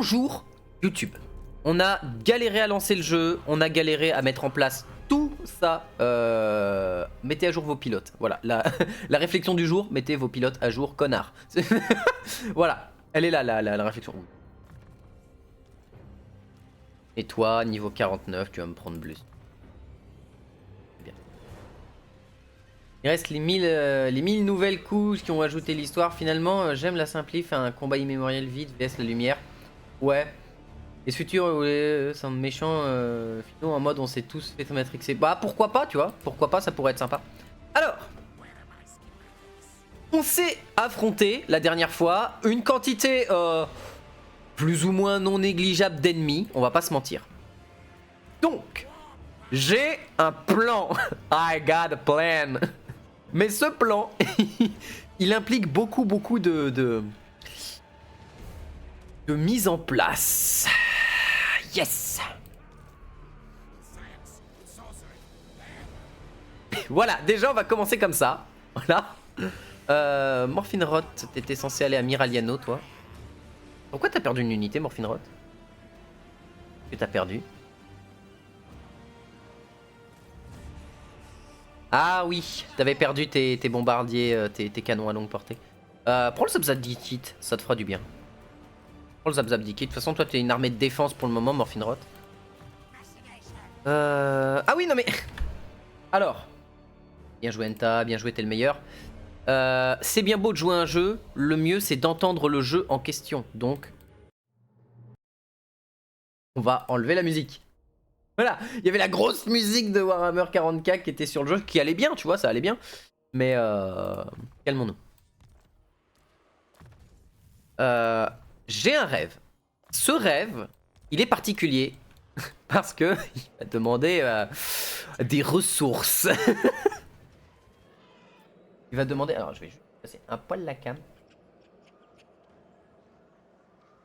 Bonjour YouTube. On a galéré à lancer le jeu, on a galéré à mettre en place tout ça. Mettez à jour vos pilotes. Voilà, la réflexion du jour, mettez vos pilotes à jour, connard. Voilà, elle est là, la réflexion. Et toi, niveau 49, tu vas me prendre plus. Bien. Il reste les 1000 nouvelles couches qui ont ajouté l'histoire. Finalement, j'aime la simplif, un combat immémorial vide vs la lumière. Ouais. Les futurs sont méchants finaux en mode on s'est tous fait matrixer. Bah pourquoi pas, tu vois, pourquoi pas, ça pourrait être sympa. Alors, on s'est affronté la dernière fois une quantité plus ou moins non négligeable d'ennemis, on va pas se mentir. Donc, j'ai un plan. I got a plan. Mais ce plan, il implique beaucoup de mise en place. Yes. Voilà, déjà on va commencer comme ça. Voilà. Morphine Rot, t'étais censé aller à Miraliano, toi. Pourquoi t'as perdu une unité, Morphine Rot? Que t'as perdu? Ah oui, t'avais perdu tes bombardiers, tes canons à longue portée. Prends le Zabzabdikit, ça te fera du bien. Prends le Zabzabdikit. De toute façon, toi, t'es une armée de défense pour le moment, Morphine Rot. Ah oui, non mais... Alors. Bien joué, Enta, bien joué, t'es le meilleur. C'est bien beau de jouer un jeu, le mieux c'est d'entendre le jeu en question. Donc, on va enlever la musique. Voilà, il y avait la grosse musique de Warhammer 40k qui était sur le jeu, qui allait bien, tu vois, ça allait bien. Mais calmons-nous. J'ai un rêve. Ce rêve, il est particulier parce que il va demander des ressources. Il va demander. Alors, je vais juste passer un poil la cam.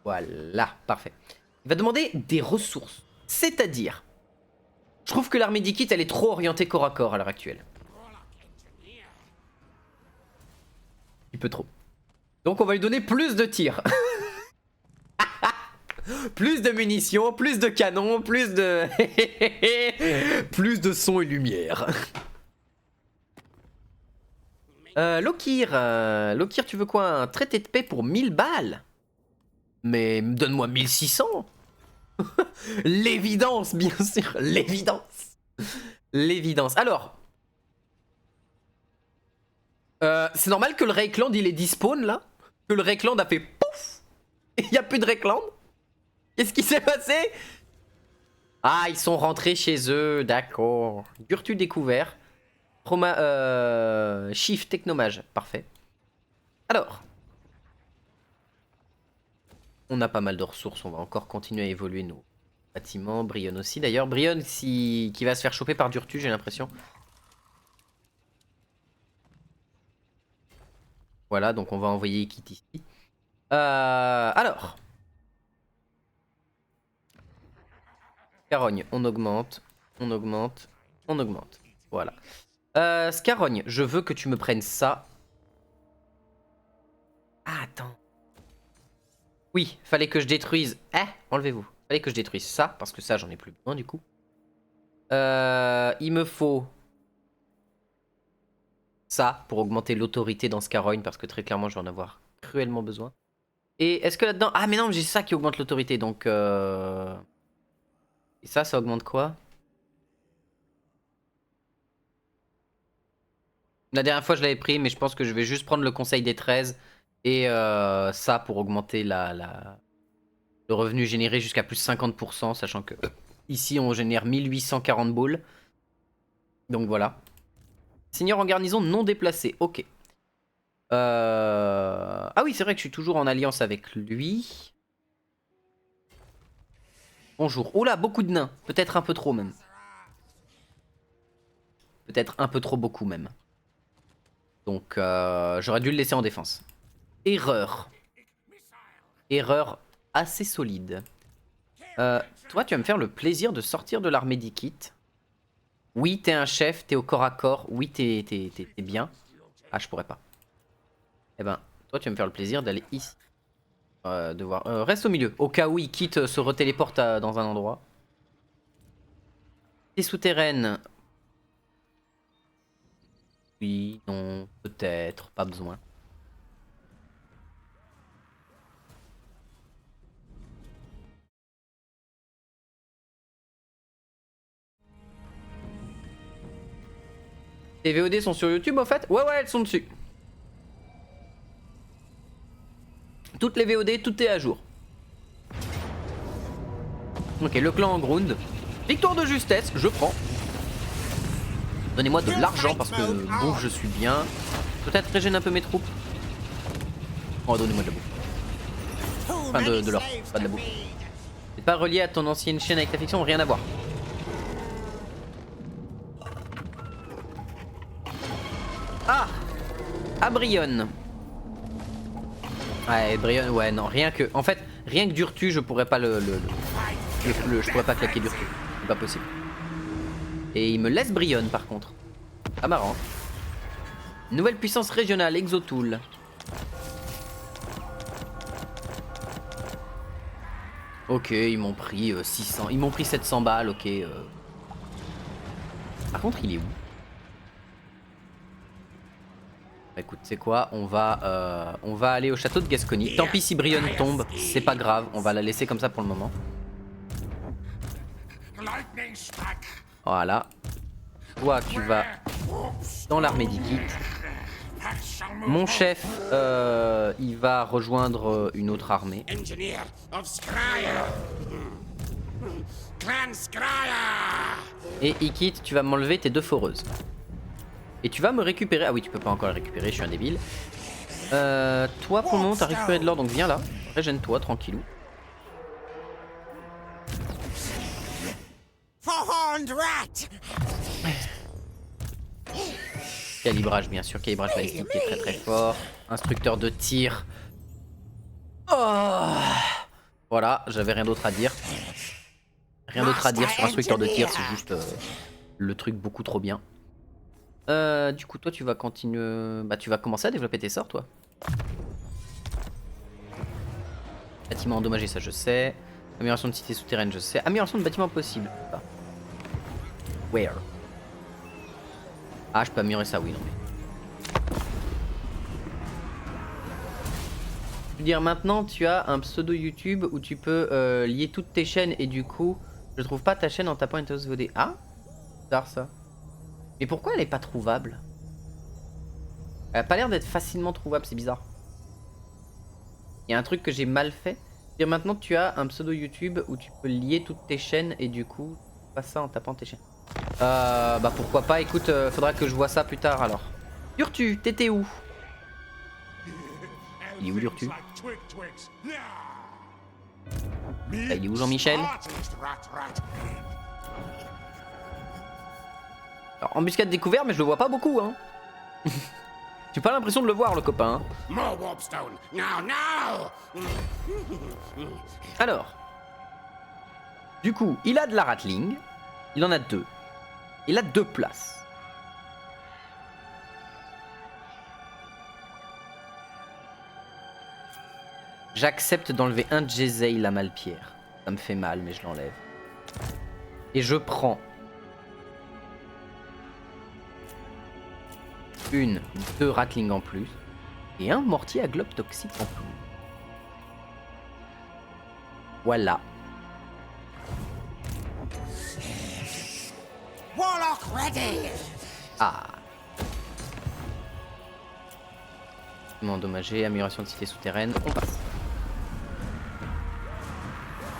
Voilà, parfait. Il va demander des ressources. C'est-à-dire, je trouve que l'armée d'Ikit, elle est trop orientée corps à corps à l'heure actuelle. Un peu trop. Donc on va lui donner plus de tirs. Plus de munitions, plus de canons, plus de... plus de son et lumière. Lokir, Lokir, tu veux quoi? Un traité de paix pour 1000 balles? Mais donne-moi 1600. L'évidence, bien sûr, l'évidence. L'évidence. Alors, c'est normal que le Reikland il est despawn là? Que le Reikland a fait pouf? Il n'y a plus de Reikland? Qu'est-ce qui s'est passé? Ah, ils sont rentrés chez eux, d'accord. Gurtu découvert. Chiffre technomage, parfait. Alors, on a pas mal de ressources, on va encore continuer à évoluer nos bâtiments. Brion aussi d'ailleurs. Brion qui va se faire choper par Durtu, j'ai l'impression. Voilà, donc on va envoyer Kit ici. Alors. Scarogne, on augmente, on augmente, on augmente. Voilà. Scarogne, je veux que tu me prennes ça. Ah, attends. Oui, fallait que je détruise... enlevez-vous. Fallait que je détruise ça, parce que ça, j'en ai plus besoin, du coup. Il me faut... ça, pour augmenter l'autorité dans Scarogne, parce que très clairement, je vais en avoir cruellement besoin. Et est-ce que là-dedans... Ah, mais non, j'ai ça qui augmente l'autorité, donc... Et ça augmente quoi? La dernière fois, je l'avais pris, mais je pense que je vais juste prendre le conseil des 13 et ça pour augmenter le revenu généré jusqu'à plus 50%, sachant que ici, on génère 1840 boules. Donc voilà. Seigneur en garnison non déplacé, ok. Ah oui, c'est vrai que je suis toujours en alliance avec lui. Bonjour. Oh là, beaucoup de nains. Peut-être un peu trop même. Peut-être un peu trop beaucoup même. Donc j'aurais dû le laisser en défense. Erreur. Erreur assez solide. Toi, tu vas me faire le plaisir de sortir de l'armée d'Ikit. Oui, t'es un chef, t'es au corps à corps. Oui, t'es bien. Ah, je pourrais pas. Eh ben, toi, tu vas me faire le plaisir d'aller ici. devoir... reste au milieu, au cas où il quitte, se retéléporte dans un endroit. Cité souterraine. Oui, non, peut-être, pas besoin. Les VOD sont sur YouTube en fait? Ouais, elles sont dessus. Toutes les VOD, tout est à jour. Ok, le clan en ground. Victoire de justesse, je prends. Donnez-moi de l'argent parce que bon, je suis bien. Peut-être régène un peu mes troupes. Oh, donnez-moi de la bouffe. Enfin, de l'or, pas de la bouffe. C'est pas relié à ton ancienne chaîne avec la fiction, rien à voir. Ah, à Brionne. Ouais, Brionne, ouais, non, rien que... En fait, rien que d'Urtu, je pourrais pas je pourrais pas claquer d'Urtu. C'est pas possible. Et il me laisse Brionne, par contre. Ah, marrant. Nouvelle puissance régionale, Exotool. Ok, ils m'ont pris 600... Ils m'ont pris 700 balles, ok. Par contre, il est où? Écoute, c'est quoi, on va aller au château de Gascogne. Tant pis si Brionne tombe, c'est pas grave, on va la laisser comme ça pour le moment. Voilà. Toi, tu vas dans l'armée d'Ikit. Mon chef, il va rejoindre une autre armée. Et Ikit, tu vas m'enlever tes 2 foreuses. Et tu vas me récupérer... Ah oui, tu peux pas encore le récupérer, je suis un débile. Toi, pour le moment, t'as récupéré de l'or, donc viens là. Régène-toi, tranquillou. Calibrage, bien sûr. Calibrage balistique qui est très très fort. Instructeur de tir. Oh, voilà, j'avais rien d'autre à dire. Rien d'autre à dire sur instructeur de tir, c'est juste le truc beaucoup trop bien. Du coup, toi, tu vas continuer... Bah, tu vas commencer à développer tes sorts, toi. Bâtiment endommagé, ça, je sais. Amélioration de cité souterraine, je sais. Amélioration de bâtiment possible. Ah. Where? Ah, je peux améliorer ça, oui, non mais... Je veux dire, maintenant, tu as un pseudo YouTube où tu peux lier toutes tes chaînes et du coup, je trouve pas ta chaîne en tapant Intos VOD. Ah, bizarre ça. Mais pourquoi elle est pas trouvable? Elle a pas l'air d'être facilement trouvable, c'est bizarre. Il y a un truc que j'ai mal fait. Dire maintenant tu as un pseudo YouTube où tu peux lier toutes tes chaînes et du coup, pas ça en tapant tes chaînes. Bah pourquoi pas, écoute, faudra que je vois ça plus tard alors. Urtu, t'étais où? Il est où Urtu? Il est où Jean-Michel? Alors, embuscade découvert, mais je le vois pas beaucoup, hein. J'ai pas l'impression de le voir, le copain. Alors. Du coup, il a de la Ratling. Il en a 2. Il a 2 places. J'accepte d'enlever un Jezei la Malpierre. Ça me fait mal, mais je l'enlève. Et je prends... 2 Ratling en plus. Et un mortier à globe toxique en plus. Voilà. Ah. Endommagé, amélioration de cité souterraine, on passe.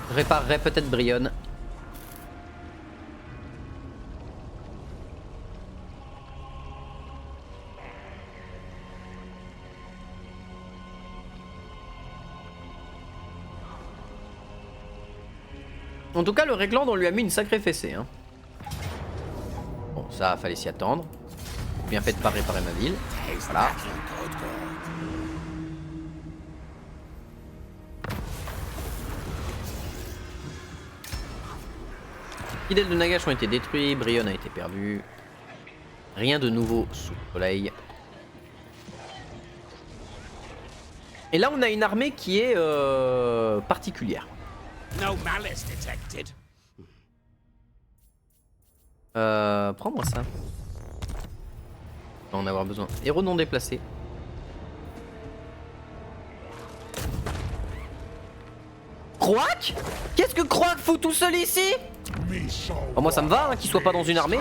Je réparerai peut-être Brionne. En tout cas, le Régland, on lui a mis une sacrée fessée. Hein. Bon, ça, fallait s'y attendre. Bien fait de pas réparer ma ville. Voilà. Fidèles de Nagash ont été détruits, Brionne a été perdu. Rien de nouveau sous le soleil. Et là on a une armée qui est particulière. No malice detected. Prends-moi ça. On va en avoir besoin. Héros non déplacé. Croac? Qu'est-ce que Croac fout tout seul ici? Oh, moi ça me va hein, qu'il soit pas dans une armée.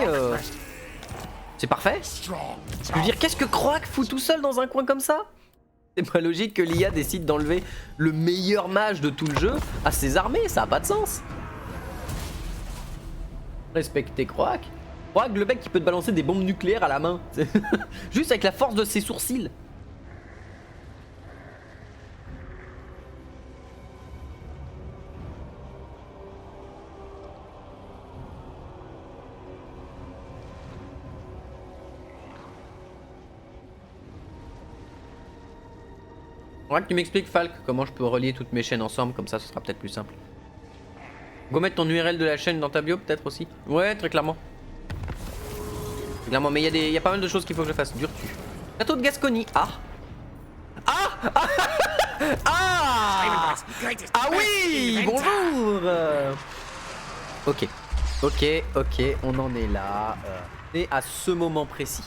C'est parfait. Je veux dire, qu'est-ce que Croac fout tout seul dans un coin comme ça? C'est pas logique que l'IA décide d'enlever le meilleur mage de tout le jeu à ses armées, ça a pas de sens. Respectez Croac. Croac, le mec qui peut te balancer des bombes nucléaires à la main. Juste avec la force de ses sourcils. Faudra que tu m'expliques, Falk, comment je peux relier toutes mes chaînes ensemble, comme ça ce sera peut-être plus simple. Go mettre ton URL de la chaîne dans ta bio peut-être aussi. Ouais, très clairement. Très clairement, mais il y a pas mal de choses qu'il faut que je fasse. Durtu. Château de Gascogne. Ah. Ah. Ah. Ah oui. Bonjour. Ok. Ok, on en est là. Et à ce moment précis.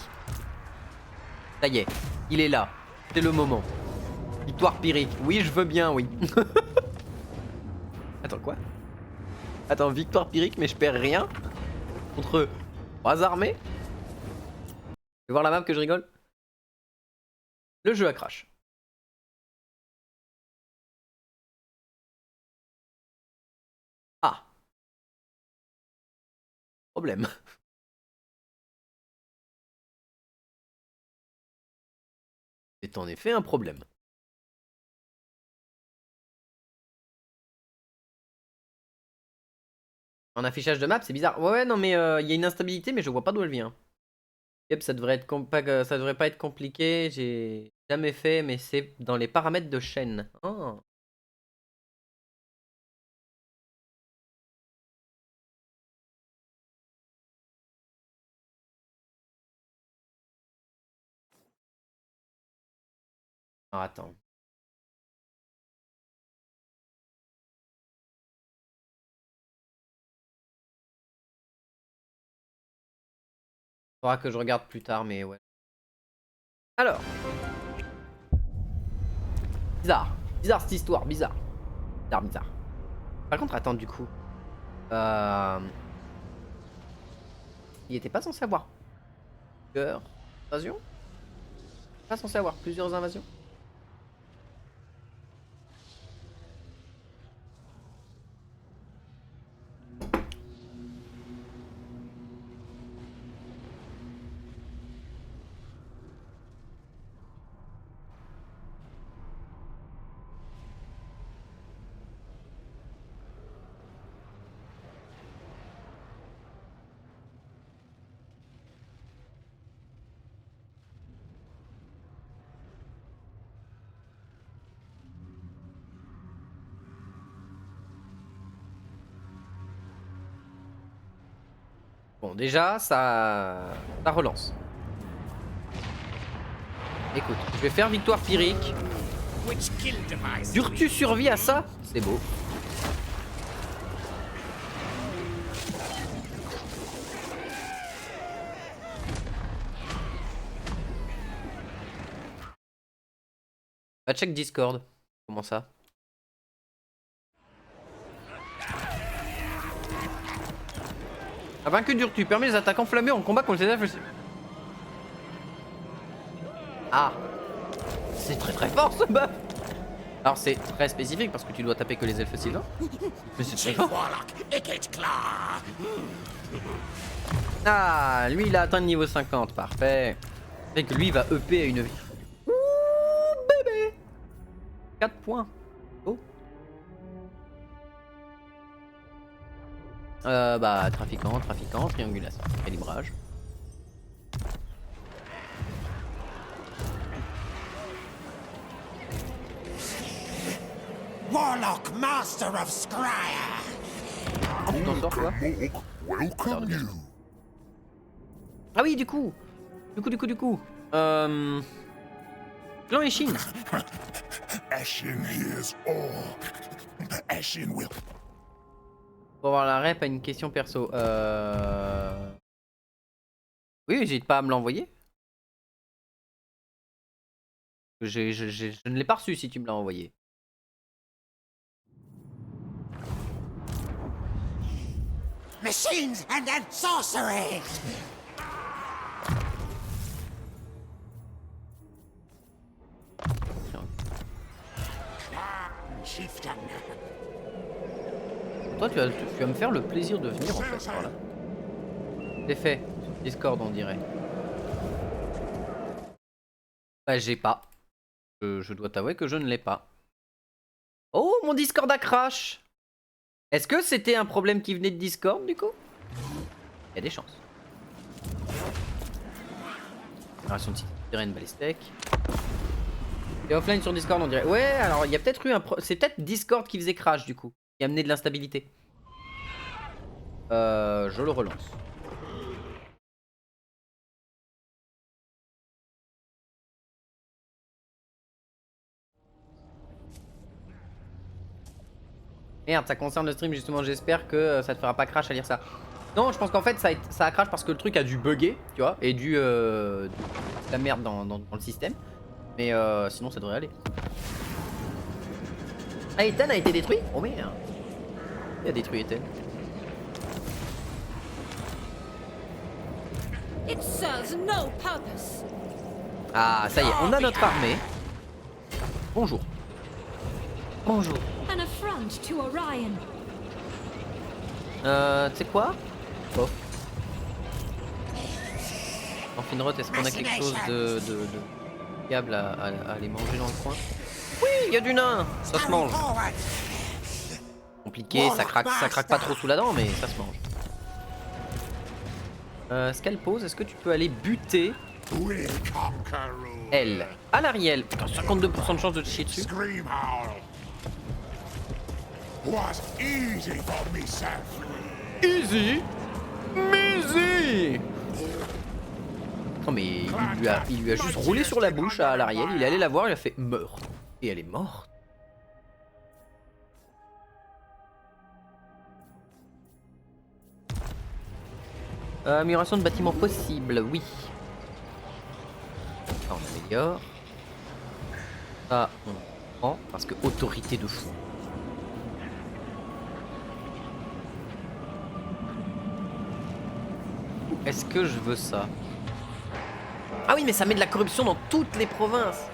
Ça y est, il est là. C'est le moment. Victoire Pyrrhic. Oui, je veux bien, oui. Attends, quoi? Attends, victoire Pyrrhic, mais je perds rien contre 3 armées? Tu veux voir la map que je rigole? Le jeu a crash. Ah. Problème. C'est en effet un problème. En affichage de map, c'est bizarre. Ouais, non, mais il y a une instabilité, mais je vois pas d'où elle vient. Yep, ça devrait être ça devrait pas être compliqué. J'ai jamais fait, mais c'est dans les paramètres de chaîne. Oh. Ah, attends. Faudra que je regarde plus tard, mais ouais. Alors. Bizarre. Bizarre cette histoire, bizarre. Bizarre. Par contre, attends, du coup. Il était pas censé avoir plusieurs invasions? Pas censé avoir plusieurs invasions? Bon, déjà, ça relance. Écoute, je vais faire victoire Pyrrhic. Durtu survit à ça? C'est beau. Va check Discord. Comment ça? A vaincu Durtu, permet les attaques enflammées en combat contre les elfes. Ah, c'est très fort ce buff. Alors c'est très spécifique parce que tu dois taper que les elfes sylvains. Mais c'est très fort. Ah, lui il a atteint le niveau 50, parfait. C'est que lui il va EP à une vie. Ouh, bébé. 4 points. Oh. Bah, trafiquant, triangulation, calibrage. Warlock, master of Scryer. Oh, tu t'en sors quoi? Ah oui, du coup. Clan Eshin. Eshin hears all. Eshin will. Pour avoir la rep à une question perso. Oui, n'hésite pas à me l'envoyer. Je ne l'ai pas reçu si tu me l'as envoyé. Machines and then sorcery! Chieftain. Toi, tu vas me faire le plaisir de venir en fait. Voilà. C'est fait. Sur Discord, on dirait. Bah, j'ai pas. Je dois t'avouer que je ne l'ai pas. Oh, mon Discord a crash! Est-ce que c'était un problème qui venait de Discord du coup? Il y a des chances. Génération de sirène balistec. Et offline sur Discord on dirait. Ouais, alors il y a peut-être eu un c'est peut-être Discord qui faisait crash du coup. Qui a amené de l'instabilité. Je le relance. Merde, ça concerne le stream justement, j'espère que ça te fera pas crash à lire ça. Non, je pense qu'en fait ça a crash parce que le truc a dû bugger, tu vois, et dû la merde dans le système. Mais sinon ça devrait aller. Ah, Ethan a été détruit? Oh merde. Il a détruit Ethan. It serves no purpose. Ah, ça y est, on a notre armée. Bonjour. Bonjour. An affront to Orion. Tu sais quoi? Oh. En Finrod, est-ce qu'on a quelque chose de fiable à aller manger dans le coin? Oui, il y a du nain. Ça se mange. Compliqué, ça craque pas trop sous la dent, mais ça se mange. Scale pose, est-ce que tu peux aller buter elle? À l'Ariel. Putain, 52% de chance de te chier dessus. Easy. Easy. Non mais il lui a juste roulé sur la bouche à l'Ariel, il est allé la voir, il a fait meurs. Et elle est morte. Amélioration de bâtiments possible, oui. Ça on améliore. Ça on prend parce que autorité de fou. Est-ce que je veux ça? Ah oui, mais ça met de la corruption dans toutes les provinces.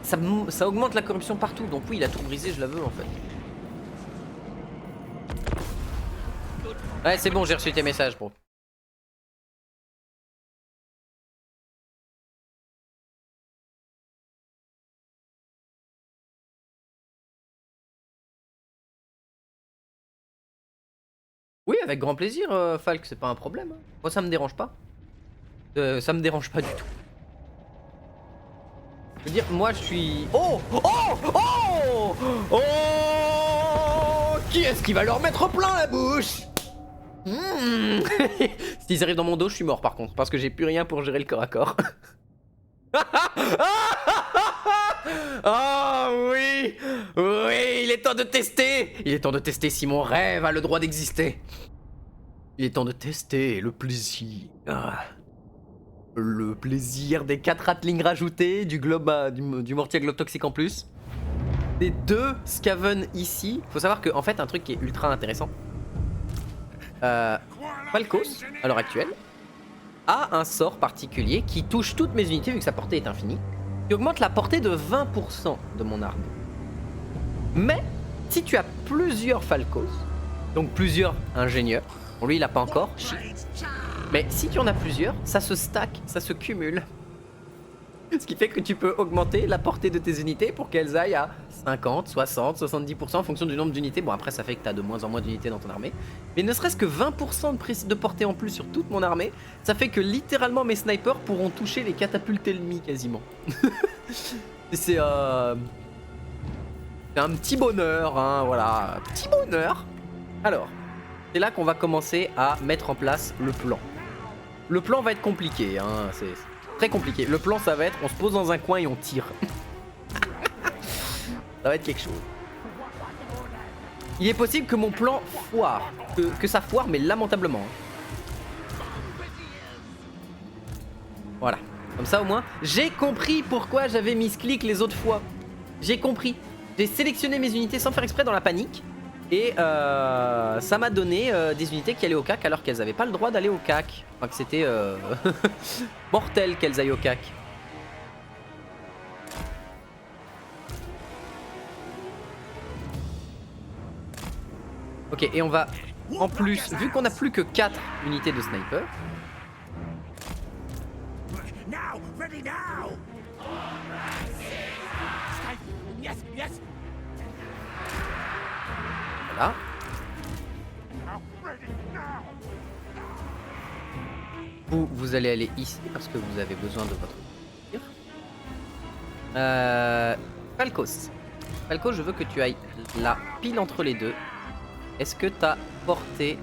Ça augmente la corruption partout. Donc oui, la tour brisée, je la veux en fait. Ouais, c'est bon, j'ai reçu tes messages, bro. Oui, avec grand plaisir, Falk, c'est pas un problème. Moi, ça me dérange pas. Ça me dérange pas du tout. Je veux dire, moi, je suis... Oh! Oh! Oh! Oh! Qui est-ce qui va leur mettre plein la bouche? S'ils arrivent dans mon dos, je suis mort par contre, parce que j'ai plus rien pour gérer le corps à corps. Oh oui! Oui, il est temps de tester! Il est temps de tester si mon rêve a le droit d'exister. Il est temps de tester le plaisir. Le plaisir des 4 ratlings rajoutés, du globe du mortier à globe toxique en plus. Des 2 Skaven ici. Faut savoir que en fait un truc qui est ultra intéressant. Falkos, à l'heure actuelle, a un sort particulier qui touche toutes mes unités vu que sa portée est infinie, qui augmente la portée de 20% de mon arme. Mais si tu as plusieurs Falkos, donc plusieurs ingénieurs, bon lui il a pas encore, mais si tu en as plusieurs, ça se stack, ça se cumule. Ce qui fait que tu peux augmenter la portée de tes unités pour qu'elles aillent à 50, 60, 70% en fonction du nombre d'unités. Bon après ça fait que tu as de moins en moins d'unités dans ton armée. Mais ne serait-ce que 20% de portée en plus sur toute mon armée, ça fait que littéralement mes snipers pourront toucher les catapultes ennemies quasiment. C'est un petit bonheur, hein, voilà, petit bonheur. Alors, c'est là qu'on va commencer à mettre en place le plan. Le plan va être compliqué, hein, Très compliqué. Le plan, ça va être, on se pose dans un coin et on tire. Ça va être quelque chose. Il est possible que mon plan foire. Que ça foire, mais lamentablement. Voilà. Comme ça, au moins, j'ai compris pourquoi j'avais mis ce clic les autres fois. J'ai compris. J'ai sélectionné mes unités sans faire exprès dans la panique. Et ça m'a donné des unités qui allaient au cac alors qu'elles n'avaient pas le droit d'aller au cac. Enfin que c'était mortel qu'elles aillent au cac. Ok, et on va en plus, vu qu'on a plus que 4 unités de sniper. Now, ready now. Yes, yes. Voilà. Vous allez aller ici parce que vous avez besoin de votre tir. Falcos. Falcos, je veux que tu ailles là, pile entre les deux. Est-ce que t'as porté...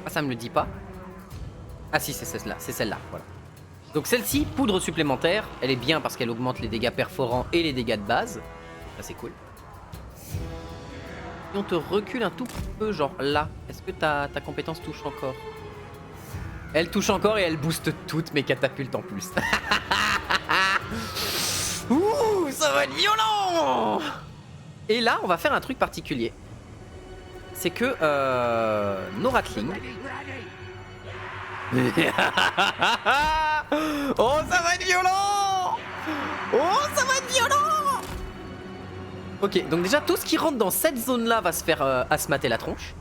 Ah, ça me le dit pas. Ah si, c'est celle-là, voilà. Donc celle-ci, poudre supplémentaire, elle est bien parce qu'elle augmente les dégâts perforants et les dégâts de base. Ça c'est cool. Et on te recule un tout petit peu, genre là. Est-ce que ta compétence touche encore? Elle touche encore et elle booste toutes mes catapultes en plus. Ouh, ça va être violent! Et là, on va faire un truc particulier. C'est que nos ratlings... Oh, ça va être violent! Oh, ça va être violent! Ok, donc déjà, tout ce qui rentre dans cette zone-là va se faire asmater la tronche.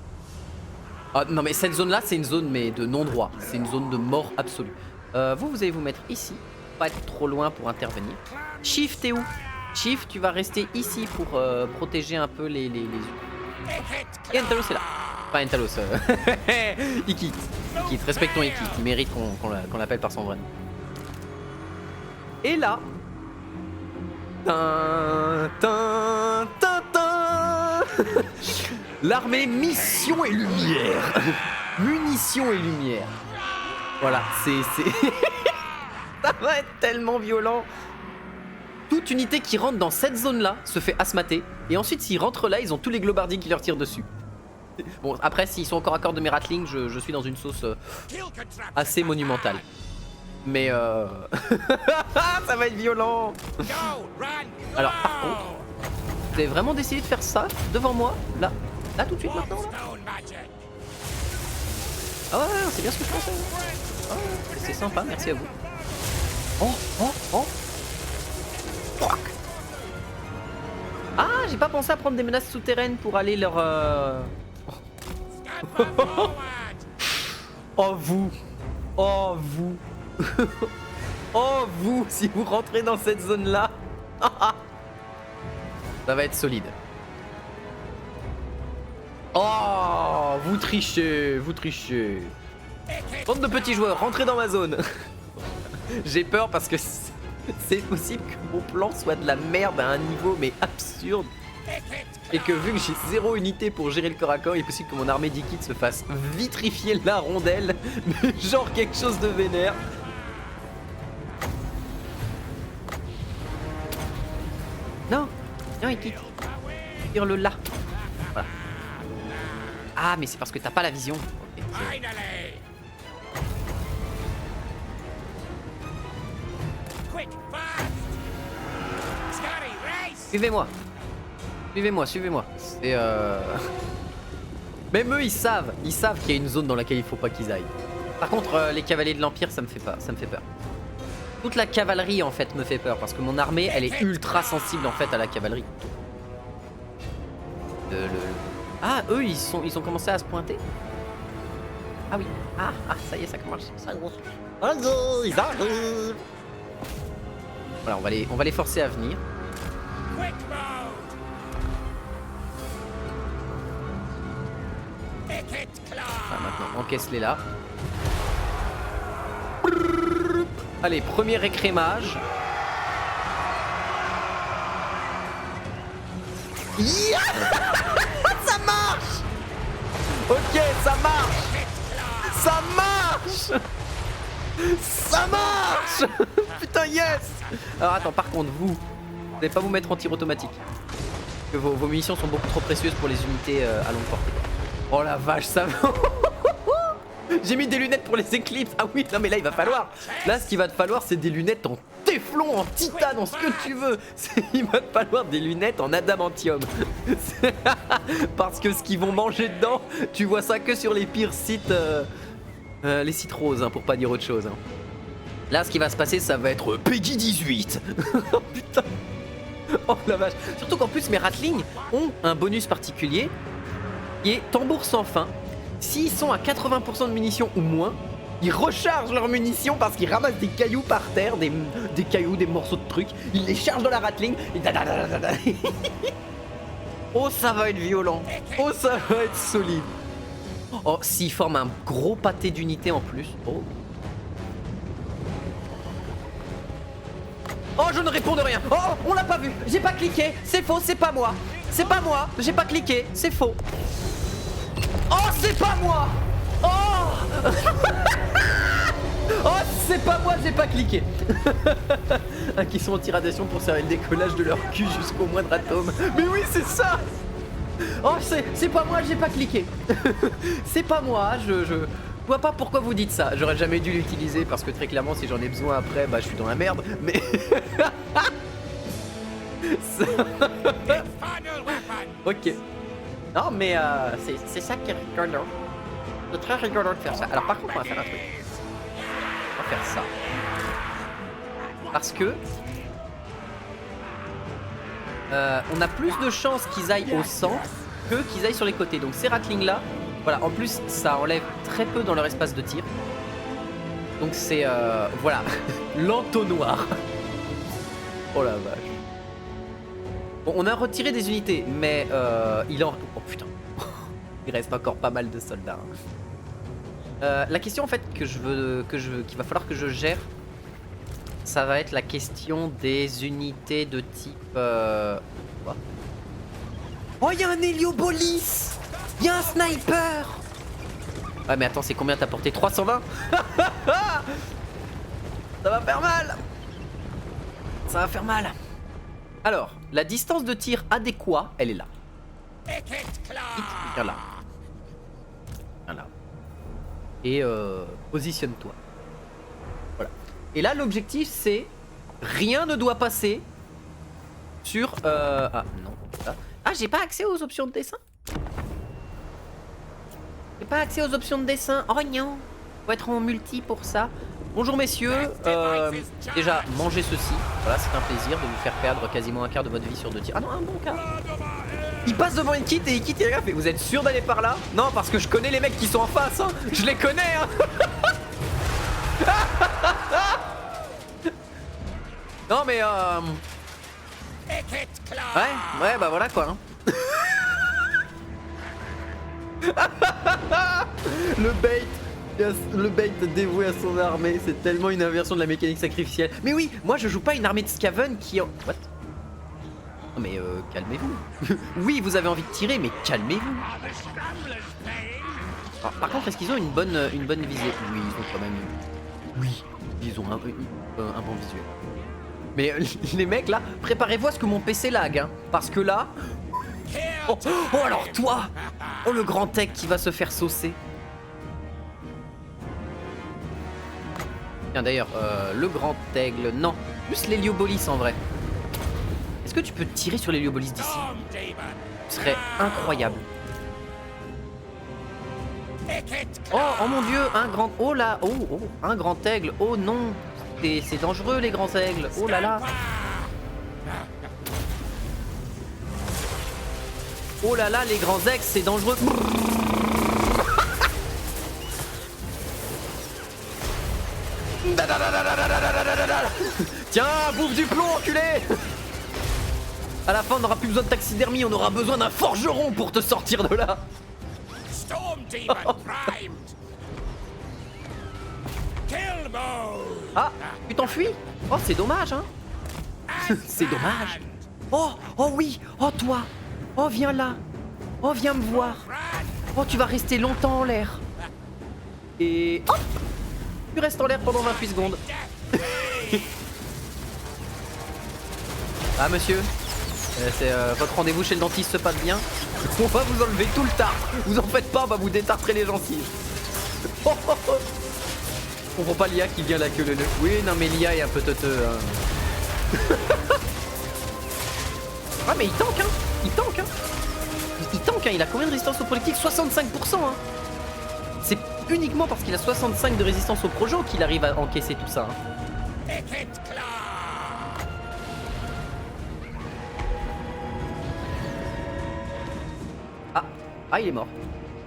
Ah, non, mais cette zone-là, c'est une zone mais de non-droit. C'est une zone de mort absolue. Vous allez vous mettre ici. Pas être trop loin pour intervenir. Chief, t'es où? Chief, tu vas rester ici pour protéger un peu les Et Entalos est là. Pas Entalos. Ikit. Ikit, respectons Ikit. Il mérite qu'on l'appelle par son vrai nom. Et là... L'armée mission et lumière. Munitions et lumière. Voilà, c'est... Ça va être tellement violent. Toute unité qui rentre dans cette zone-là se fait asmater. Et ensuite, s'ils rentrent là, ils ont tous les globardiers qui leur tirent dessus. Bon, après, s'ils sont encore à corps de mes ratlings, je suis dans une sauce assez monumentale. Mais ça va être violent. Alors, par contre, vous avez vraiment décidé de faire ça devant moi, là tout de suite, maintenant là. Ah ouais, c'est bien ce que je pensais. Ah ouais, c'est sympa, merci à vous. Oh. Fuck. Ah, j'ai pas pensé à prendre des menaces souterraines pour aller leur... Oh vous. Oh vous, si vous rentrez dans cette zone-là. Ça va être solide. Oh, vous trichez. Bande de petits joueurs, rentrez dans ma zone. J'ai peur parce que c'est possible que mon plan soit de la merde à un niveau mais absurde. Et que vu que j'ai 0 unité pour gérer le corps à corps, il est possible que mon armée d'Ikit se fasse vitrifier la rondelle. Mais genre quelque chose de vénère. Non, Ikit. Tire-le là. Voilà. Ah, mais c'est parce que t'as pas la vision. Okay, Suivez-moi. C'est Même eux, ils savent qu'il y a une zone dans laquelle il faut pas qu'ils aillent. Par contre, les cavaliers de l'Empire, ça me fait peur. Toute la cavalerie, en fait, me fait peur parce que mon armée, elle est ultra sensible, en fait, à la cavalerie. Ah, eux, ils ont commencé à se pointer. Ah oui. Ah, ça y est, ça commence. Ils arrivent. Voilà, on va les forcer à venir. Ah, maintenant, encaisse-les là. Allez, premier écrémage. Yeah. Ça marche. Ok, ça marche. marche. Ça marche. Putain, yes. Alors attends, par contre, vous n'allez pas vous mettre en tir automatique. Que vos munitions sont beaucoup trop précieuses pour les unités à longue portée. Oh la vache, ça va. J'ai mis des lunettes pour les éclipses. Ah oui, non mais là il va falloir. Là ce qu'il va te falloir c'est des lunettes en téflon, en titane, en ce que tu veux. Il va te falloir des lunettes en adamantium. Parce que ce qu'ils vont manger dedans, tu vois ça que sur les pires sites. Les sites roses, hein, pour pas dire autre chose. Hein. Là ce qui va se passer ça va être Peggy 18. Oh putain. Oh la vache. Surtout qu'en plus mes Ratling ont un bonus particulier qui est tambour sans fin. S'ils sont à 80% de munitions ou moins, ils rechargent leurs munitions parce qu'ils ramassent des cailloux par terre, des cailloux, des morceaux de trucs. Ils les chargent dans la Ratling et oh ça va être violent. Oh ça va être solide. Oh s'ils forment un gros pâté d'unités en plus. Oh. Oh je ne réponds de rien. Oh on l'a pas vu. J'ai pas cliqué. C'est faux, c'est pas moi. C'est pas moi. J'ai pas cliqué. C'est faux. Oh c'est pas moi. Oh oh c'est pas moi, j'ai pas cliqué. Qui sont en tiradation pour servir le décollage de leur cul jusqu'au moindre atome. Mais oui c'est ça. Oh c'est pas moi, j'ai pas cliqué. C'est pas moi, je vois pas pourquoi vous dites ça. J'aurais jamais dû l'utiliser parce que très clairement si j'en ai besoin après bah je suis dans la merde. Mais ok. Non mais c'est ça qui est rigolo. C'est très rigolo de faire ça. Alors par contre on va faire un truc. On va faire ça. Parce que on a plus de chances qu'ils aillent au centre que qu'ils aillent sur les côtés. Donc ces Ratling là, voilà, en plus ça enlève très peu dans leur espace de tir. Donc c'est voilà, l'entonnoir. Oh la vache. Bon, on a retiré des unités, mais il en... Oh putain. Il reste encore pas mal de soldats. La question en fait qu'il va falloir que je gère, ça va être la question des unités de type... Quoi ? Oh, il y a un Héliobolis. Il y a un sniper. Ouais mais attends, c'est combien t'as porté? 320. Ça va faire mal. Ça va faire mal. Alors, la distance de tir adéquate, elle est là. Viens là. Viens là. Et positionne-toi. Voilà. Et là, l'objectif, c'est... Rien ne doit passer sur... Ah, non. Là. Ah, j'ai pas accès aux options de dessin. J'ai pas accès aux options de dessin. Oh non. Faut être en multi pour ça. Bonjour messieurs, déjà mangez ceci, voilà c'est un plaisir de vous faire perdre quasiment un quart de votre vie sur 2 tirs. Ah non un bon quart. Il passe devant une kit et il quitte et regarde, vous êtes sûr d'aller par là? Non parce que je connais les mecs qui sont en face, hein. Je les connais hein. Non mais ouais bah voilà quoi hein. Le bait. Le bait dévoué à son armée, c'est tellement une inversion de la mécanique sacrificielle. Mais oui, moi je joue pas une armée de Skaven qui... What? Non mais calmez-vous. Oui, vous avez envie de tirer, mais calmez-vous. Par contre, est-ce qu'ils ont une bonne visée? Oui, ils ont quand même... Oui, ils ont un bon visuel. Mais les mecs là, préparez-vous à ce que mon PC lag, hein. Parce que là... Oh alors toi! Oh le grand tech qui va se faire saucer. Tiens d'ailleurs, le grand aigle, non, plus l'héliobolis en vrai. Est-ce que tu peux tirer sur l'héliobolis d'ici? Ce serait incroyable. Oh mon dieu, un grand... Oh là, oh, un grand aigle, oh non. C'est dangereux les grands aigles, oh là là. Oh là là, les grands aigles, c'est dangereux. Tiens, bouffe du plomb, enculé. À la fin, on n'aura plus besoin de taxidermie, on aura besoin d'un forgeron pour te sortir de là. Ah, tu t'enfuis? Oh, c'est dommage, hein. C'est dommage. Oh oui, oh toi. Oh, viens là. Oh, viens me voir. Oh, tu vas rester longtemps en l'air. Et hop. tu restes en l'air pendant 28 secondes. Ah monsieur, c'est votre rendez-vous chez le dentiste se passe bien. On va vous enlever tout le tartre. Vous en faites pas, on va vous détartrer les gencives. Je comprends pas l'IA qui vient la queue leu. Oui, non mais l'IA est un peu teuteux. Hein. Ah mais il tank hein. Il tank hein. Il tank hein. Il a combien de résistance au projectile? 65% hein. C'est uniquement parce qu'il a 65 de résistance au projet qu'il arrive à encaisser tout ça. Hein. Ah, il est mort.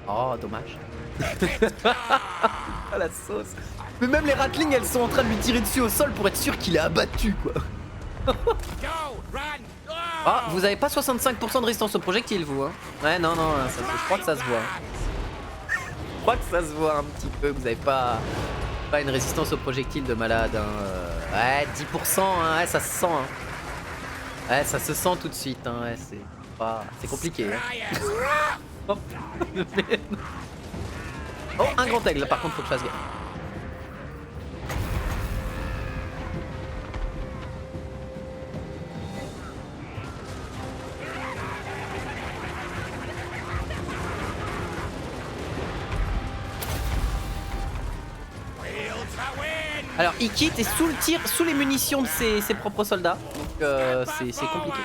Oh, dommage. Ah, la sauce. Mais même les ratlings, elles sont en train de lui tirer dessus au sol pour être sûr qu'il est abattu, quoi. Ah, vous avez pas 65% de résistance au projectile, vous, hein? Ouais, non, non, ça, je crois que ça se voit. Je crois que ça se voit un petit peu. Vous avez pas une résistance au projectile de malade, hein. Ouais, 10%, hein. Ouais, ça se sent, hein. Ouais, ça se sent tout de suite, hein. Ouais, c'est compliqué, hein. Oh, un grand aigle, par contre, faut que je fasse gaffe. Alors, Ikit est sous le tir, sous les munitions de ses propres soldats. Donc, c'est compliqué.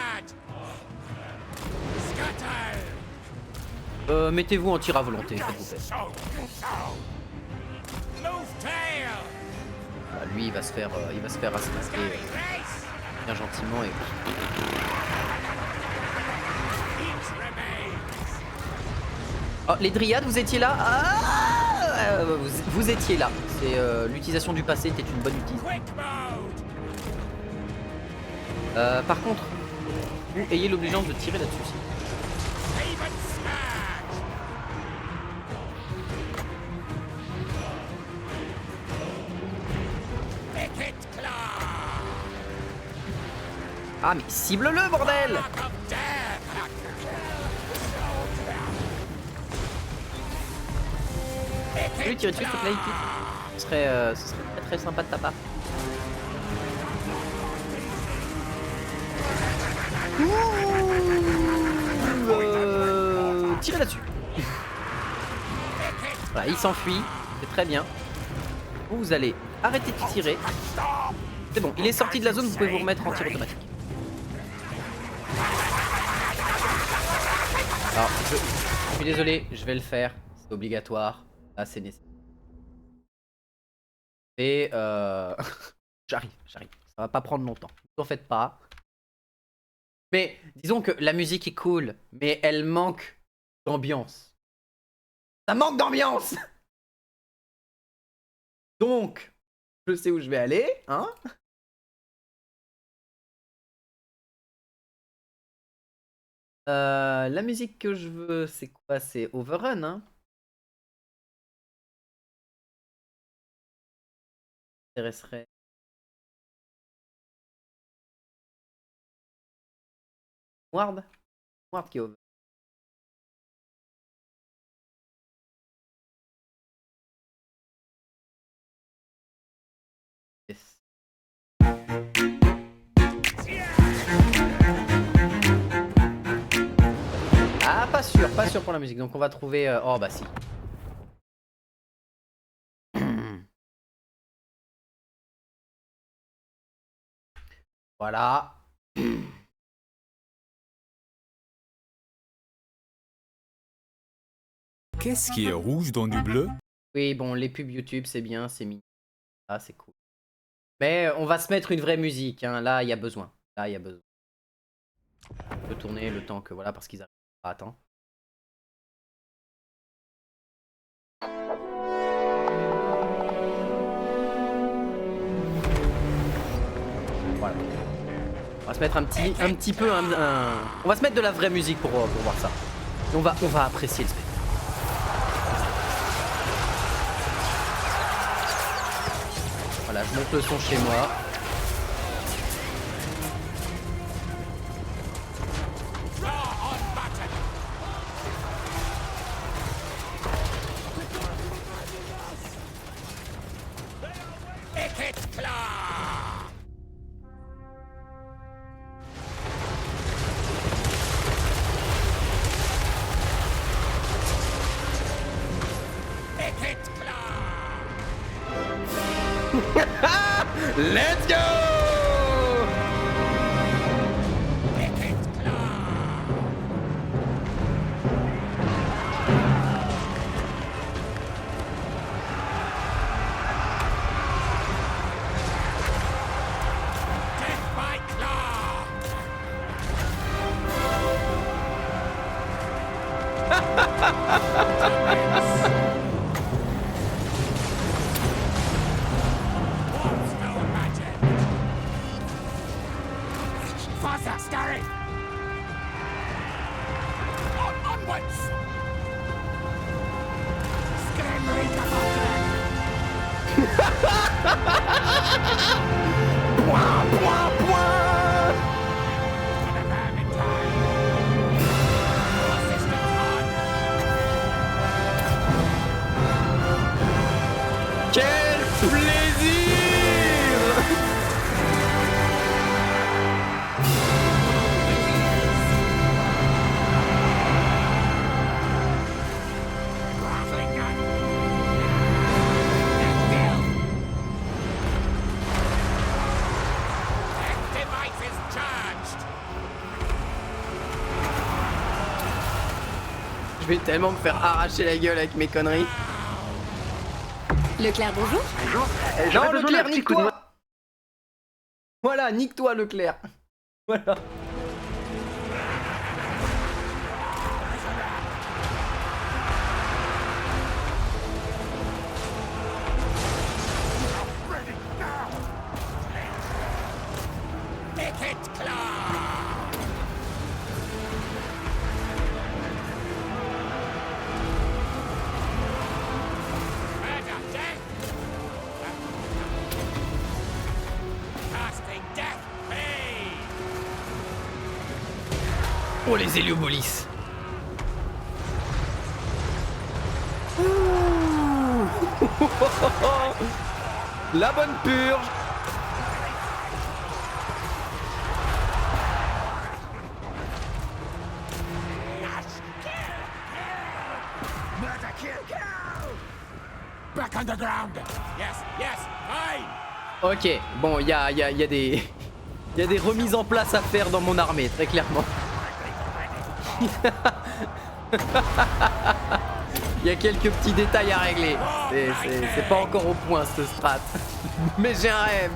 Mettez-vous en tir à volonté, s'il vous plaît. Ah, lui, il va se faire assister bien gentiment et. Oh, les dryades, vous étiez là? Ah, vous étiez là. C'est l'utilisation du passé était une bonne utilisation. Par contre, vous ayez l'obligeance de tirer là-dessus. Ah mais cible-le bordel! Je vais lui tirer dessus, s'il te plaît, Ikit. Ce serait très très sympa de ta part. Tirez là-dessus. Voilà, il s'enfuit, c'est très bien. Vous allez arrêter de tirer. C'est bon, il est sorti de la zone, vous pouvez vous remettre en tir automatique. Alors, je suis désolé, je vais le faire, c'est obligatoire, là c'est nécessaire. Et j'arrive, ça va pas prendre longtemps, ne vous en faites pas. Mais disons que la musique est cool, mais elle manque d'ambiance. Ça manque d'ambiance. Donc, je sais où je vais aller, hein. La musique que je veux, c'est quoi? C'est Overrun, hein. Intéresserait. Ward qui est over. Yes. Ah, pas sûr pour la musique. Donc on va trouver. Oh bah si. Voilà. Qu'est-ce qui est rouge dans du bleu? Oui, bon, les pubs YouTube, c'est bien, c'est mignon. Ah, c'est cool. Mais on va se mettre une vraie musique, hein. Là, il y a besoin. On peut tourner le temps que voilà, parce qu'ils arrivent pas à temps. Voilà. On va se mettre un petit peu on va se mettre de la vraie musique pour voir ça. Et on va apprécier le spectacle. Voilà, je monte le son chez moi. Let's go! Death by claw! Warpstone magic! Faster, Starry! Onwards! Scream Reaper Vortex! For the Vermintide! All systems on! Quel plaisir! Rattling gun! Death deal! Death device is charged! Je vais tellement me faire arracher la gueule avec mes conneries. Leclerc, bonjour. Non, Leclerc, nique-toi! Voilà, nique-toi, Leclerc. Voilà. Ready now! Wicked claw! Murder, death! Casting death, hey! Oh, les Héliobolis. La bonne purge. Murder, kill, kill! Back underground! Yes, yes, fine! Ok, bon, il y a des... Il y a des remises en place à faire dans mon armée, très clairement. Il y a quelques petits détails à régler. C'est pas encore au point ce strat. Mais j'ai un rêve.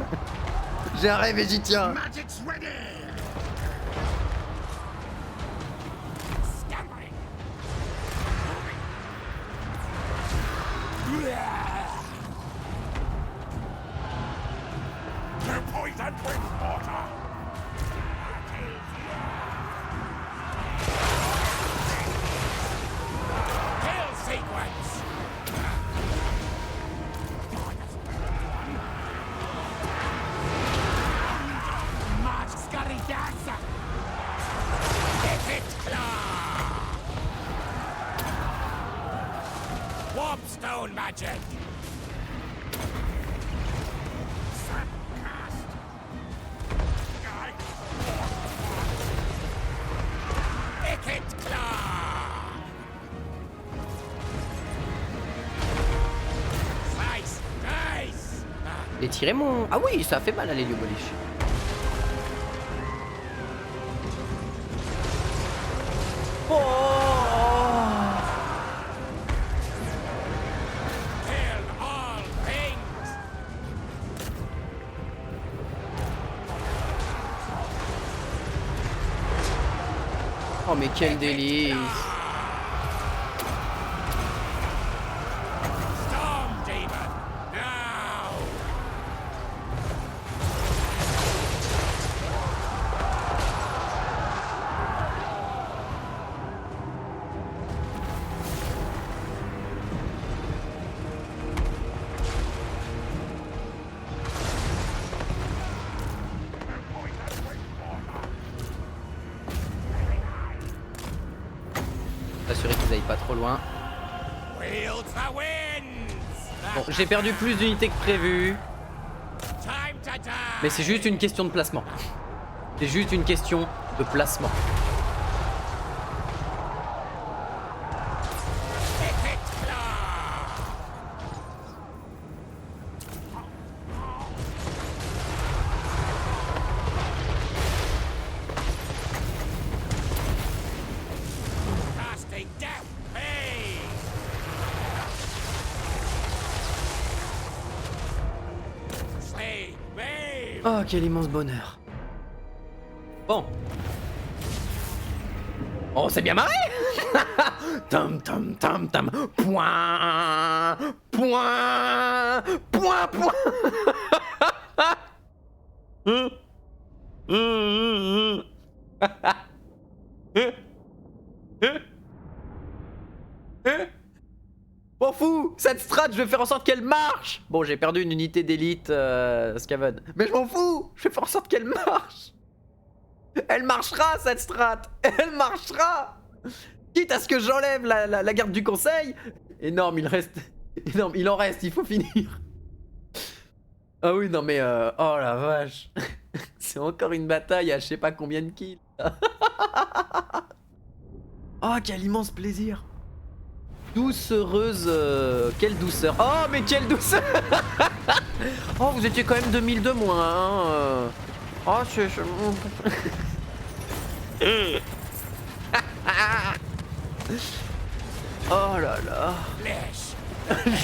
J'ai un rêve et j'y tiens. Magic's ready! Scampering! The poison brings water. Kill sequence! March scurry dancer! Get it, claw! Warpstone magic! Cast! Wicked claw! Slice! Nice! Et tirer mon... Ah oui, ça fait mal à l'Héliobolis. Kill all things! Oh mais quel délice. Storm Demon! Now! S'assurer qu'ils aillent pas trop loin. Wield the winds! Bon, j'ai perdu plus d'unités que prévu. Time to die! Mais c'est juste une question de placement. C'est juste une question de placement. Wicked claw! Oh, quel immense bonheur. Bon. Oh, c'est bien marré. Tam tam tam tam. Point. Point. Point. Point. M'en fous. Cette strat, je vais faire en sorte qu'elle marche. Bon, j'ai perdu une unité d'élite Skaven. Mais je m'en fous. Je vais faire en sorte qu'elle marche. Elle marchera cette strat. Elle marchera. Quitte à ce que j'enlève la garde du conseil. Énorme, il reste. Énorme, il en reste, il faut finir. Ah oui, non mais oh la vache. C'est encore une bataille à je sais pas combien de kills. Oh, quel immense plaisir. Douce, heureuse, quelle douceur. Oh, mais quelle douceur. Oh, vous étiez quand même 2000 de moins, hein. Oh, Oh là là.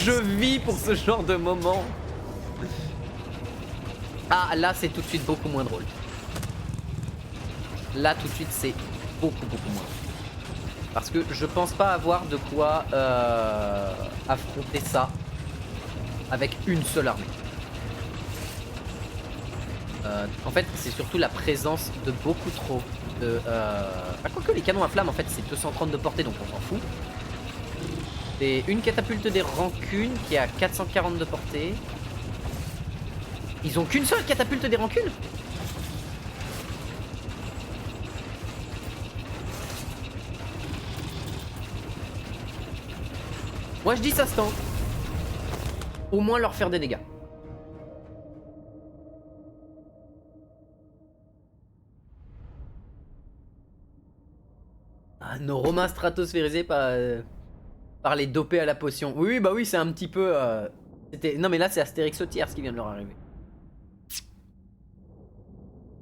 Je vis pour ce genre de moment. Ah, là, c'est tout de suite beaucoup moins drôle. Là, tout de suite, c'est beaucoup moins. Parce que je pense pas avoir de quoi affronter ça avec une seule armée. En fait, c'est surtout la présence de beaucoup trop de... quoique les canons à flamme, en fait, c'est 230 de portée, donc on s'en fout. C'est une catapulte des rancunes qui a 440 de portée. Ils ont qu'une seule catapulte des rancunes? Moi je dis ça se tente. Au moins leur faire des dégâts. Ah, nos Romains stratosphérisés par les dopés à la potion. Oui, bah oui, c'est un petit peu... Non mais là c'est Astérix au tiers ce qui vient de leur arriver.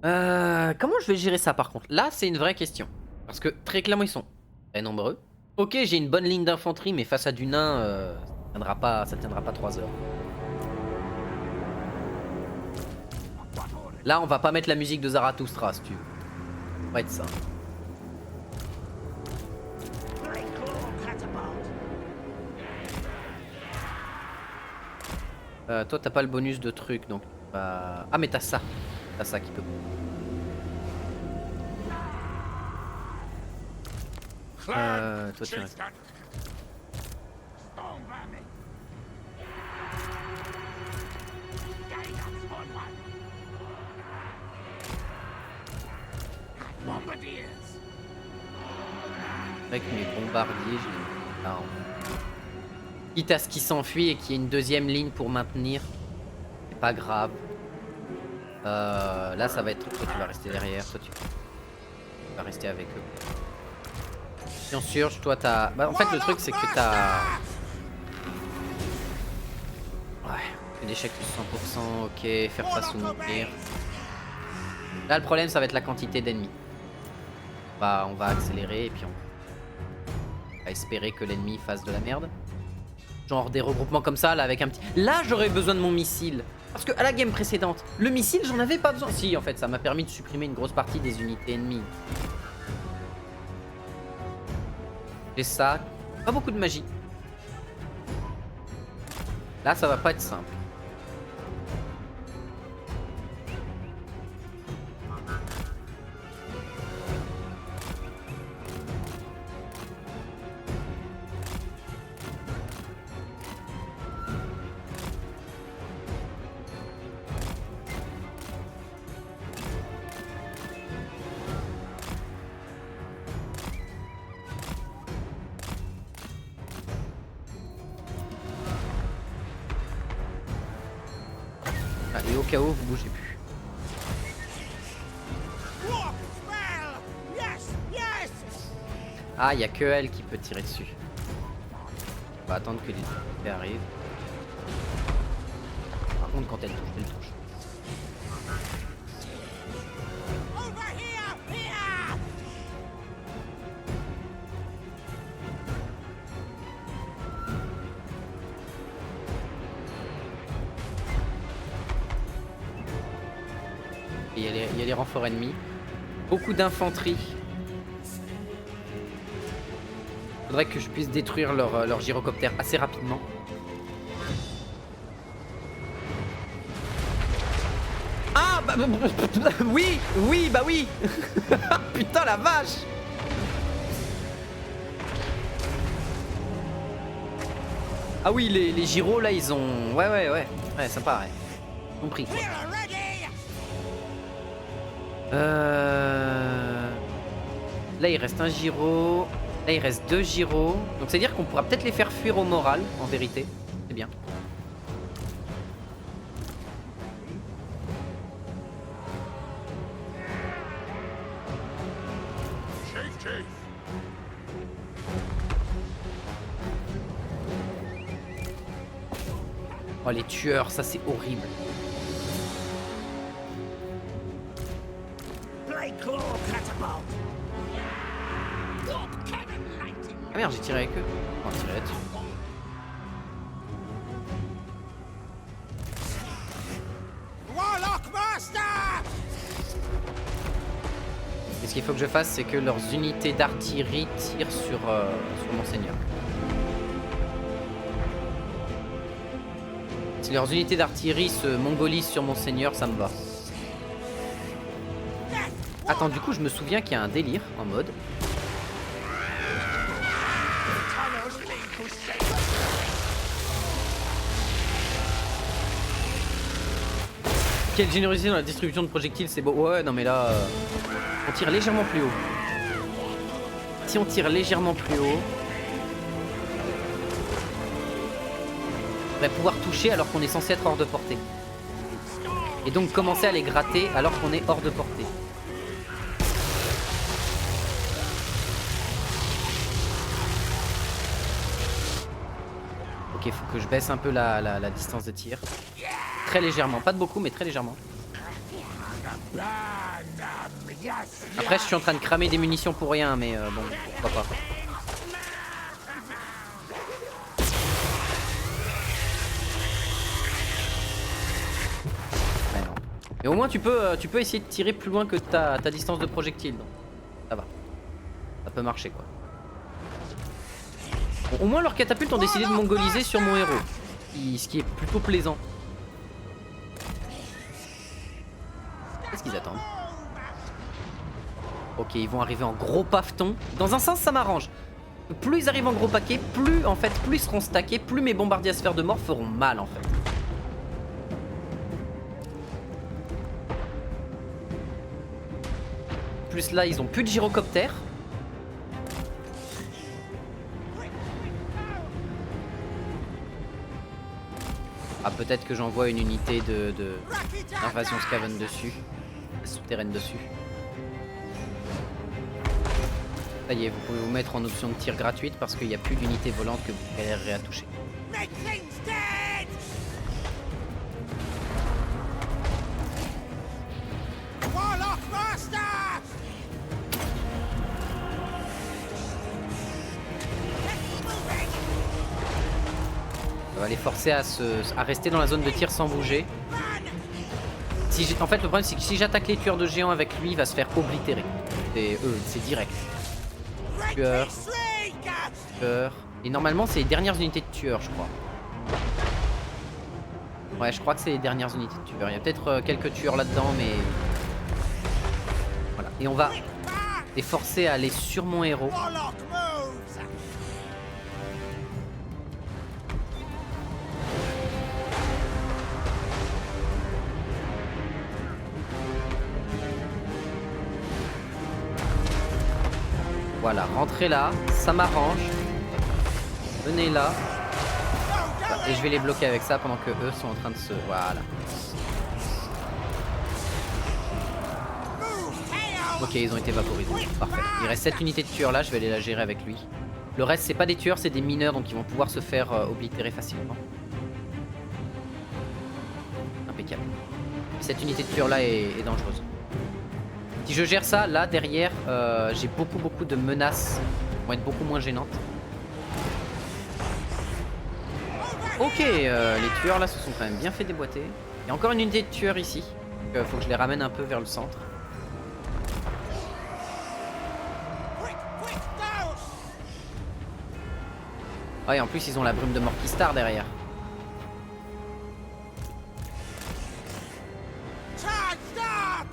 Comment je vais gérer ça par contre? Là c'est une vraie question. Parce que très clairement ils sont très nombreux. Ok, j'ai une bonne ligne d'infanterie, mais face à du nain, ça tiendra pas 3 heures. Là, on va pas mettre la musique de Zarathustra, si tu veux. Ça va être ça. Toi, t'as pas le bonus de truc, donc... Ah, mais t'as ça. T'as ça qui peut... toi tu restes. Avec mes bombardiers, je les mets là. Quitte à ce qui s'enfuit et qu'il y ait une deuxième ligne pour maintenir, c'est pas grave. Là ça va être... Toi tu vas rester derrière, toi tu vas rester avec eux. Bien sûr, toi t'as... Bah, en fait le truc c'est que t'as... Ouais, d'échec plus 100%, ok, faire face ou mourir. Là le problème ça va être la quantité d'ennemis. On va accélérer et puis on va espérer que l'ennemi fasse de la merde. Genre des regroupements comme ça là avec un petit... Là j'aurais besoin de mon missile. Parce que à la game précédente, le missile j'en avais pas besoin. Si en fait ça m'a permis de supprimer une grosse partie des unités ennemies. J'ai ça, pas beaucoup de magie. Là ça va pas être simple. Et au cas où, vous bougez plus. Ah, il n'y a que elle qui peut tirer dessus. On va attendre que les unités arrivent. Par contre, quand elle touche, elle touche. y a les renforts ennemis. Beaucoup d'infanterie. Faudrait que je puisse détruire leur gyrocoptère assez rapidement. Ah bah oui, oui, bah oui. Putain la vache. Ah oui, les gyros là ils ont... Ouais, sympa, ouais. Compris quoi. Là il reste un gyro. Là il reste 2 gyros. Donc c'est à dire qu'on pourra peut-être les faire fuir au moral en vérité. C'est bien. Oh les tueurs, ça c'est horrible. Ah merde, j'ai tiré avec eux. On va tirer là-dessus. Et ce qu'il faut que je fasse, c'est que leurs unités d'artillerie tirent sur mon seigneur. Si leurs unités d'artillerie se mongolisent sur mon seigneur, ça me va. Attends, du coup, je me souviens qu'il y a un délire en mode. Quelle générosité dans la distribution de projectiles, c'est beau. Ouais, non mais là, on tire légèrement plus haut. Si on tire légèrement plus haut, on va pouvoir toucher alors qu'on est censé être hors de portée. Et donc commencer à les gratter alors qu'on est hors de portée. Ok, faut que je baisse un peu la distance de tir. Très légèrement, pas de beaucoup mais très légèrement. Après je suis en train de cramer des munitions pour rien mais bon, pourquoi pas. Mais non. Mais au moins tu peux essayer de tirer plus loin que ta distance de projectile. Donc ça va. Ça peut marcher quoi. Bon, au moins leurs catapultes ont décidé de mongoliser sur mon héros. Ce qui est plutôt plaisant. Qu'est-ce qu'ils attendent? Ok, ils vont arriver en gros paveton. Dans un sens, ça m'arrange. Plus ils arrivent en gros paquet, plus ils seront stackés, plus mes bombardiers à sphère de mort feront mal en fait. Plus là, ils ont plus de gyrocoptères. Ah, peut-être que j'envoie une unité d'invasion Skaven dessus. Souterraine dessus. Ça y est, vous pouvez vous mettre en option de tir gratuite parce qu'il n'y a plus d'unité volante que vous galérerez à toucher. On va les forcer à rester dans la zone de tir sans bouger. En fait, le problème c'est que si j'attaque les tueurs de géants avec lui, il va se faire oblitérer. C'est direct. Tueur. Et normalement, c'est les dernières unités de tueurs, je crois. Ouais, je crois que c'est les dernières unités de tueurs. Il y a peut-être quelques tueurs là-dedans, mais... Voilà. Et on va les forcer à aller sur mon héros. Voilà, rentrez là, ça m'arrange. Venez là. Et je vais les bloquer avec ça pendant que eux sont en train de se... Voilà. Ok, ils ont été vaporisés. Parfait. Il reste 7 unités de tueurs là, je vais aller la gérer avec lui. Le reste, c'est pas des tueurs, c'est des mineurs, donc ils vont pouvoir se faire oblitérer facilement. Impeccable. Cette unité de tueurs là est dangereuse. Si je gère ça, là derrière, j'ai beaucoup de menaces qui vont être beaucoup moins gênantes. Ok, les tueurs là se sont quand même bien fait déboîter. Il y a encore une unité de tueurs ici. Donc, faut que je les ramène un peu vers le centre. Ah et en plus ils ont la brume de Morkistar derrière. Charge up!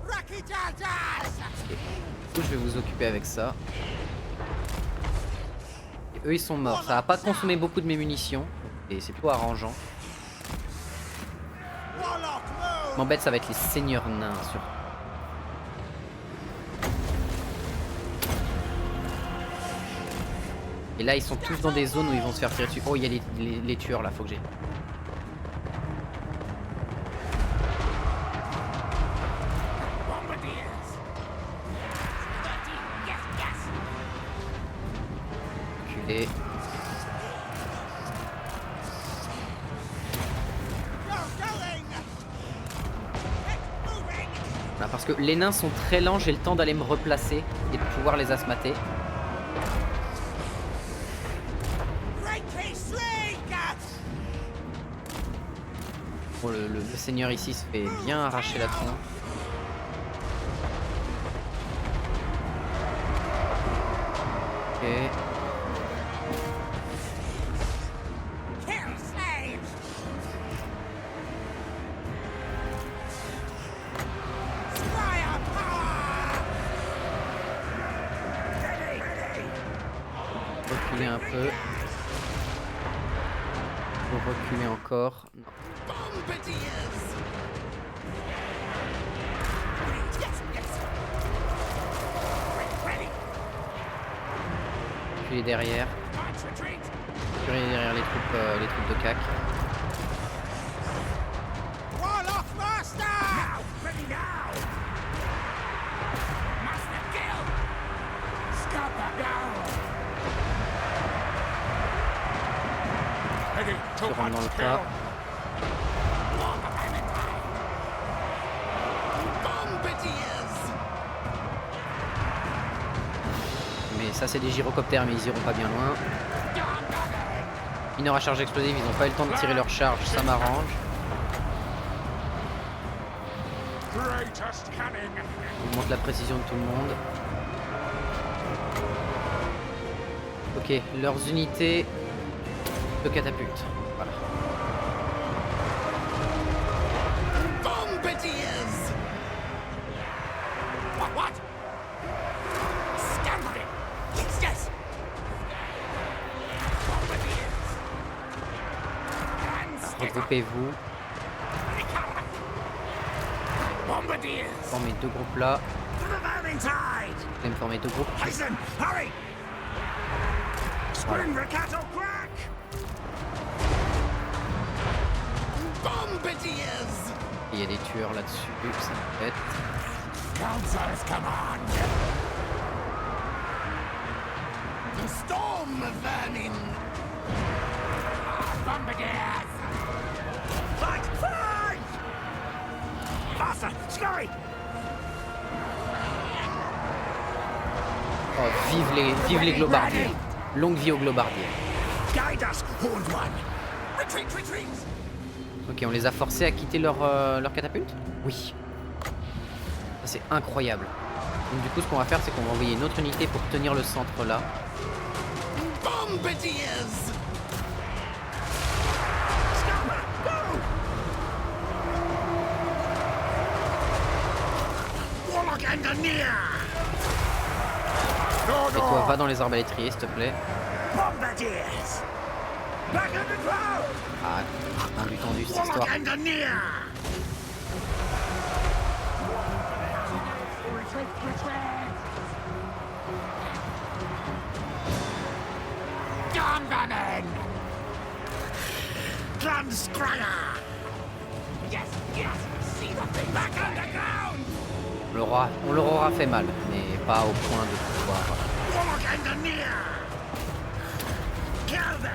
Rocky Chargers! Du coup je vais vous occuper avec ça. Et eux ils sont morts. Ça va pas consommer beaucoup de mes munitions. Et c'est plutôt arrangeant. Warlock Ce qui move! m'embête ça va être les seigneurs nains sur. Et là ils sont tous dans des zones où ils vont se faire tirer dessus. Oh il y a les tueurs là, faut que j'ai. Bombardiers! 13, yes, yes! Reculer. You're going! It's moving! Voilà, parce que les nains sont très lents, j'ai le temps d'aller me replacer et de pouvoir les asmater. Reiki Sling! Bon, le seigneur ici se fait bien arracher la tronche. Ok. Kill slaves! Squire power! Reculer un peu. Pour reculer encore. Non. Bombardiers! Yes, yes! Ready! Reculer derrière. March retreat! Reculer derrière les troupes de CAC. Warlock Master! Now! Ready now! Master kill! Scupper down! Heading Je to rentre dans le Huntsville. tas. Bombardiers! Mais ça c'est des gyrocoptères mais ils iront pas bien loin. Mineur à charge explosive, ils ont pas eu le temps de tirer leur charge, ça m'arrange. Greatest cannon. Augmente la précision de tout le monde. Ok, leurs unités de catapulte. Voilà. Bombardiers! What? Scampering! Yes, yes! Bombardiers! Regroupez-vous. Bombardiers! Formez deux groupes là. To the Valentine! Vous allez me former deux groupes. Hasten! Hurry! Spring Riccato crack! Bombardiers! Et il y a des tueurs là-dessus, ça m'embête. Council's command! The storm vermin! Bombardiers! Fight! Fight! Faster! Scurry! Oh, vive les globardiers. Longue vie aux globardiers. Guide us, Horned One! Retreat, retreat! Ok, on les a forcés à quitter leur catapulte? Oui. Ça c'est incroyable. Donc du coup ce qu'on va faire c'est qu'on va envoyer une autre unité pour tenir le centre là. Bombardiers! Scammer, go! Warlock Engineer! Et toi va dans les arbalétriers s'il te plaît. Bombardiers! Back on the ground! Ah, tendu cette histoire. Warlock Engineer! Retreat, retreat! Gunvermin! Clan Scryer! Yes, yes! See the thing back underground! On leur aura fait mal, mais pas au point de pouvoir. Warlock Engineer! Kill them!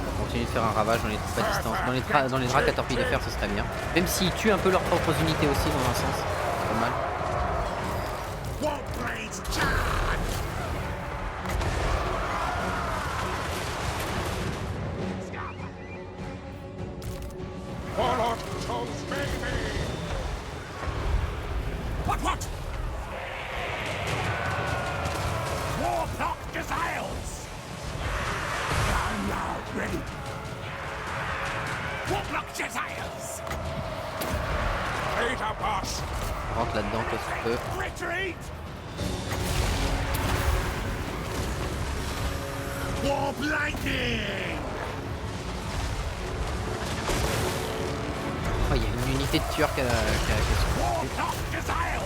On continue de faire un ravage dans les troupes à distance. Dans les dracs à torpilles de fer, ce serait bien. Même s'ils tuent un peu leurs propres unités aussi, dans un sens. C'est pas mal. Warblades charge! Warlock chose baby. What? rentre là-dedans, qu'est-ce que tu peux. Retreat! Warp lightning! Oh, il y a une unité de tueurs qui a Warp of Gazelles!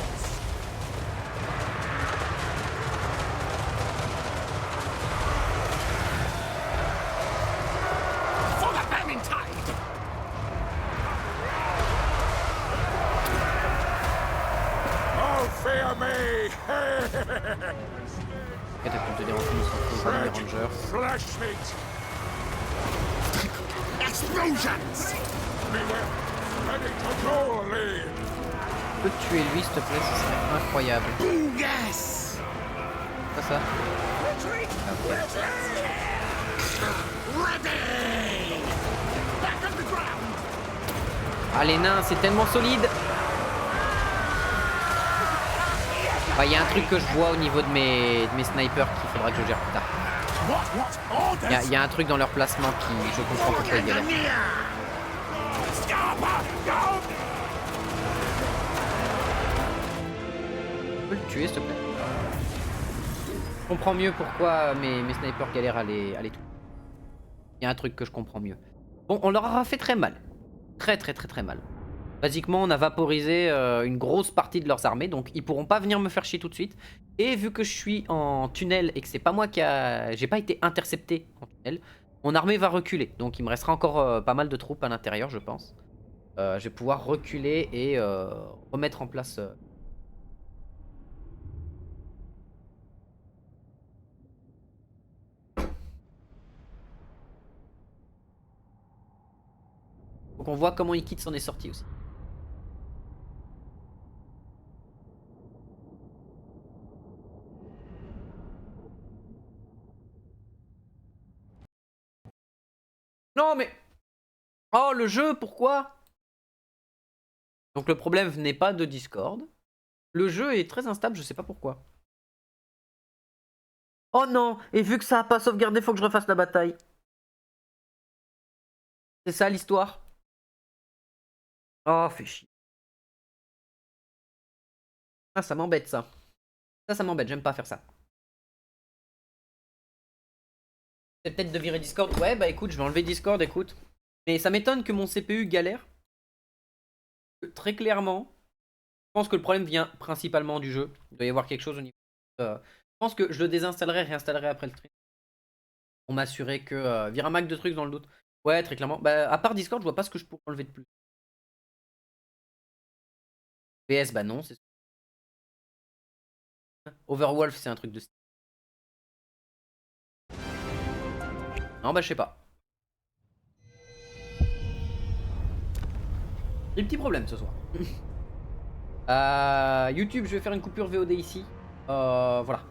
For the Vermintide! Oh, fear me! T'as pu te dire en plus, les rangers. Flesh meat! Explosions! Beware! Ready to roll lead! Tu peux tuer lui, s'il te plaît, ce serait incroyable. Yes! Pas ça. Retreat! Ready! Back on the ground! Ah, les nains, c'est tellement solide. Il y a un truc que je vois au niveau de mes snipers qu'il faudra que je gère plus tard. Il y a un truc dans leur placement qui, je comprends pourquoi ils galèrent. Tu peux le tuer, s'il te plaît. Je comprends mieux pourquoi mes snipers galèrent à les tuer. Il y a un truc que je comprends mieux. Bon, on leur aura fait très mal. Très mal. Basiquement, on a vaporisé une grosse partie de leurs armées, donc ils pourront pas venir me faire chier tout de suite. Et vu que je suis en tunnel et que c'est pas moi qui a... J'ai pas été intercepté en tunnel, mon armée va reculer. Donc il me restera encore pas mal de troupes à l'intérieur, je pense. Je vais pouvoir reculer et remettre en place... Faut qu'on voit comment Ikit s'en est sorti aussi. Non mais... Oh le jeu, pourquoi? Donc le problème n'est pas de Discord. Le jeu est très instable, je sais pas pourquoi. Oh non, et vu que ça a pas sauvegardé, faut que je refasse la bataille. C'est ça l'histoire. Oh, fait chier. Ah, ça m'embête ça. Ça m'embête, j'aime pas faire ça. C'est peut-être de virer Discord. Ouais, bah écoute, je vais enlever Discord, écoute. Mais ça m'étonne que mon CPU galère. Très clairement, je pense que le problème vient principalement du jeu. Il doit y avoir quelque chose au niveau... je pense que je le désinstallerai et réinstallerai après le stream. Pour m'assurer que... vire un max de trucs dans le doute. Ouais, très clairement. Bah, à part Discord, je vois pas ce que je pourrais enlever de plus. PS, bah non, c'est... Overwolf, c'est un truc de style. Non, bah je sais pas. Des petits problèmes ce soir. YouTube, je vais faire une coupure VOD ici. Voilà.